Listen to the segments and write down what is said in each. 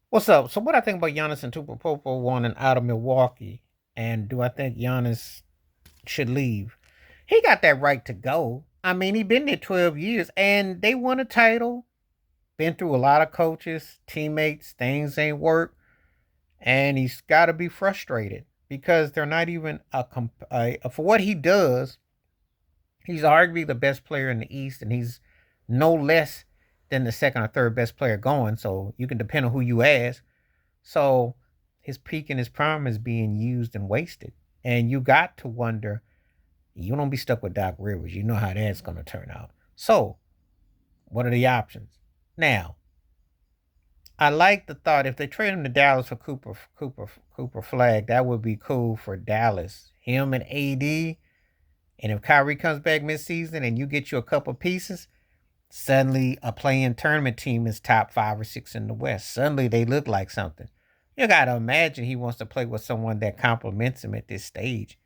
What's up? So, what I think about Giannis and Tupapopo wanting out of Milwaukee, and do I think Giannis should leave? He got that right to go. I mean, he been there 12 years, and they won a title. Been through a lot of coaches, teammates, things ain't work, and he's got to be frustrated because they're not even for what he does. He's arguably the best player in the East, and he's no less than the second or third best player going. So you can depend on who you ask. So his peak and his prime is being used and wasted. And you got to wonder, you don't be stuck with Doc Rivers. You know how that's going to turn out. So, what are the options? Now, I like the thought if they trade him to Dallas for Cooper Flag, that would be cool for Dallas. Him and AD. And if Kyrie comes back midseason and you get you a couple pieces, suddenly a playing tournament team is top 5 or 6 in the West. Suddenly they look like something. You got to imagine he wants to play with someone that complements him at this stage.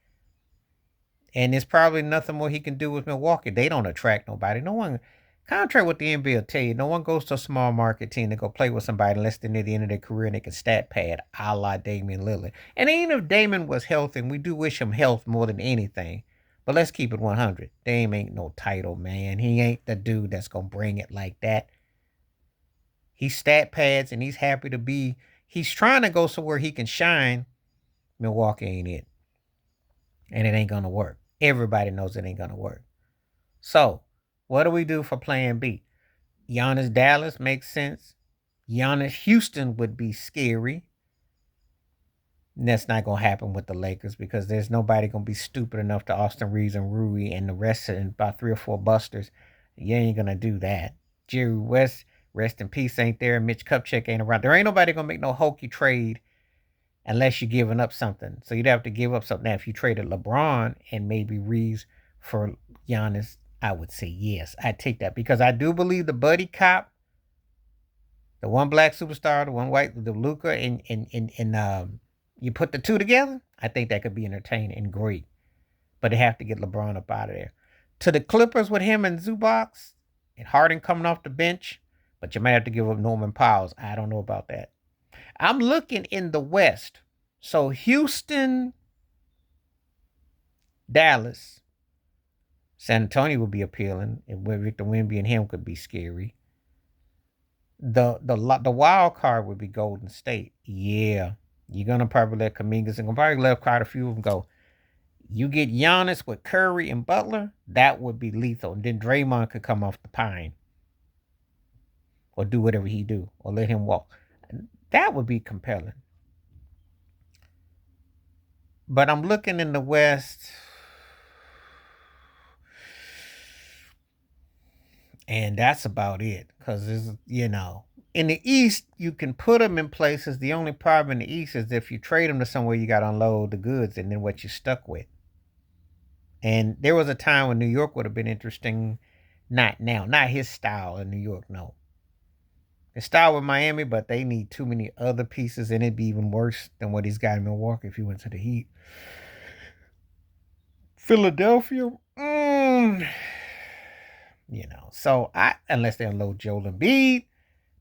And there's probably nothing more he can do with Milwaukee. They don't attract nobody. No one, contrary what the NBA will tell you, no one goes to a small market team to go play with somebody unless they're near the end of their career and they can stat pad a la Damian Lillard. And even if Damon was healthy, and we do wish him health more than anything, but let's keep it 100. Dame ain't no title, man. He ain't the dude that's going to bring it like that. He's stat pads and he's happy to be. He's trying to go somewhere he can shine. Milwaukee ain't it. And it ain't going to work. Everybody knows it ain't going to work. So, what do we do for plan B? Giannis Dallas makes sense. Giannis Houston would be scary. And that's not going to happen with the Lakers because there's nobody going to be stupid enough to Austin Reeves and Rui and the rest of about 3 or 4 busters. You ain't going to do that. Jerry West, rest in peace, ain't there. Mitch Kupchak ain't around. There ain't nobody going to make no hokey trade unless you're giving up something. So you'd have to give up something. Now, if you traded LeBron and maybe Reeves for Giannis, I would say yes. I'd take that because I do believe the buddy cop, the one black superstar, the one white, the Luca, and you put the two together, I think that could be entertaining and great. But they have to get LeBron up out of there. To the Clippers with him and Zubox and Harden coming off the bench, but you might have to give up Norman Powell. I don't know about that. I'm looking in the West. So Houston, Dallas, San Antonio would be appealing, and where Victor Wemby and him could be scary. The wild card would be Golden State. Yeah, you're gonna probably let Kamingas and gonna probably let quite a few of them go. You get Giannis with Curry and Butler, that would be lethal. And then Draymond could come off the pine or do whatever he do or let him walk. That would be compelling. But I'm looking in the West, and that's about it. Because in the East, you can put them in places. The only problem in the East is if you trade them to somewhere, you got to unload the goods, and then what you're stuck with. And there was a time when New York would have been interesting. Not now, not his style in New York. No, his style with Miami, but they need too many other pieces, and it'd be even worse than what he's got in Milwaukee if he went to the Heat. Philadelphia, So I unless they unload Joel Embiid,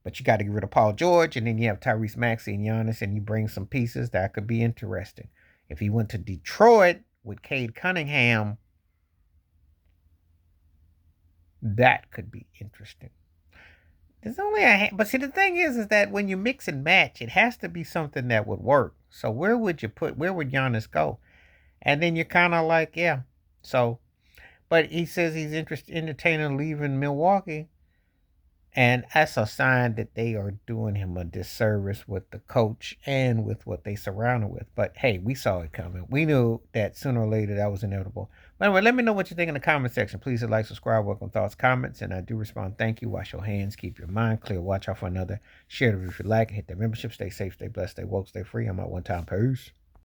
but you got to get rid of Paul George, and then you have Tyrese Maxey and Giannis, and you bring some pieces that could be interesting. If he went to Detroit with Cade Cunningham, that could be interesting. There's only but see, the thing is that when you mix and match, it has to be something that would work. So where would Giannis go? And then you're kind of like, yeah. So, but he says he's interested entertaining leaving Milwaukee. And that's a sign that they are doing him a disservice with the coach and with what they surround him with. But hey, we saw it coming. We knew that sooner or later that was inevitable. But anyway, let me know what you think in the comment section. Please hit like, subscribe, welcome thoughts, comments, and I do respond. Thank you. Wash your hands, keep your mind clear, watch out for another. Share it if you like, hit the membership, stay safe, stay blessed, stay woke, stay free. I'm out one time. Peace.